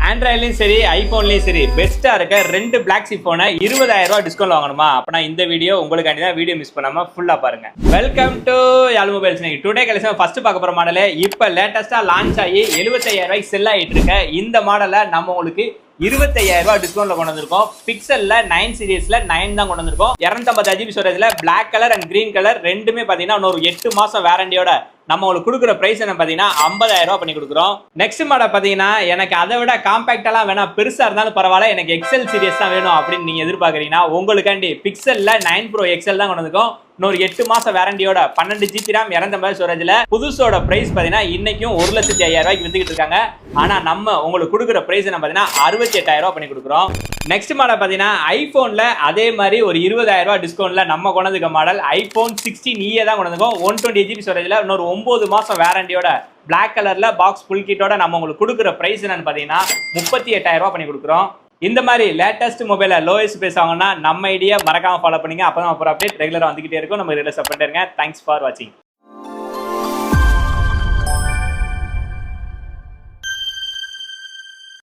ஆண்ட்ராய்ட்லயும் சரி ஐபோன்லயும் சரி பெஸ்டா இருக்க ரெண்டு பிளாக்ஸி போனை 20,000 ரூபாய் டிஸ்கவுண்ட் வாங்கணுமா? அப்பனா இந்த வீடியோ உங்களுக்காண்டி தான். வீடியோ மிஸ் பண்ணாம ஃபுல்லா பாருங்க. Welcome to Yarl mobiles. நீங்க டுடே கலெக்ஷன் ஃபர்ஸ்ட் பார்க்க போற மாடல் இப்ப லேட்டஸ்டா லான்ச் ஆகி 75,000 ரூபாய்க்கு செல் ஆயிட்டு இருக்க இந்த மாடலை நம்ம உங்களுக்கு 25,000 ரூபாய் டிஸ்கவுண்ட்ல கொண்டு வந்திருக்கோம். பிக்சல்ல 9 சீரிஸ்ல 9 தான் கொண்டு வந்திருக்கோம். 250 GB ஸ்டோரேஜ்ல black colour and green colour ரெண்டுமே பாத்தீங்கன்னா இன்னொரு 8 மாசம் வாரண்டியோட நம்ம உங்களுக்கு கொடுக்குற பிரைஸ் என்ன பாத்தீங்கன்னா 50,000 ரூபாய் பண்ணி கொடுக்குறோம். நெக்ஸ்ட் மாடல் பாத்தீங்கன்னா எனக்கு அதை விட காம்பாக்ட் எல்லாம் வேணாம், பெருசா இருந்தாலும் பரவாயில்ல, எனக்கு எக்ஸல் சீரிஸ் தான் வேணும் அப்படின்னு நீங்க எதிர்பார்க்கறீங்கன்னா உங்களுக்காண்டி பிக்சல்ல 9 Pro XL தான் கொண்டு வந்திருக்கோம். இன்னொரு 8 மாசம் வாரண்டியோட 12 GB RAM 250 ஸ்டோரேஜ்ல புதுசோட பிரைஸ் பாத்தீங்கன்னா இன்னைக்கும் 1,05,000 ரூபாய்க்கு வித்துக்கிட்டு இருக்காங்க. ஆனா நம்ம உங்களுக்கு கொடுக்குற பிரைஸ் என்ன பாத்தீங்கன்னா 68,000 ரூபாய் பண்ணி கொடுக்குறோம். நெக்ஸ்ட் மாடல் பாத்தீங்கன்னா ஐபோன்ல அதே மாதிரி ஒரு 20,000 ரூபாய் டிஸ்கவுண்ட்ல நம்ம கொண்டு வந்திருக்க மாடல் ஐபோன் 16e தான் கொண்டு வந்திருக்கோம். 120 GB ஸ்டோரேஜ்ல இன்னொரு 9 மாசம் வாரண்டியோட பிளாக் கலர்ல பாக்ஸ் ஃபுல் கிட்டோட நம்ம உங்களுக்கு கொடுக்குற பிரைஸ் என்னன்னு பாத்தீங்கன்னா 38,000 ரூபாய் பண்ணி கொடுக்குறோம். இந்த மாதிரி லேட்டஸ்ட் மொபைல லோயஸ்ட் பிரைஸ் வாங்கினா நம்ம ஐடியா மறக்காம ஃபாலோ பண்ணுங்க. அப்பதான் அப்புறம் அப்டேட் ரெகுலரா வந்துகிட்டே இருக்கும். நம்ம ரெகுலர் சப்போர்ட் இருங்க. தேங்க்ஸ் ஃபார் வாட்சிங்.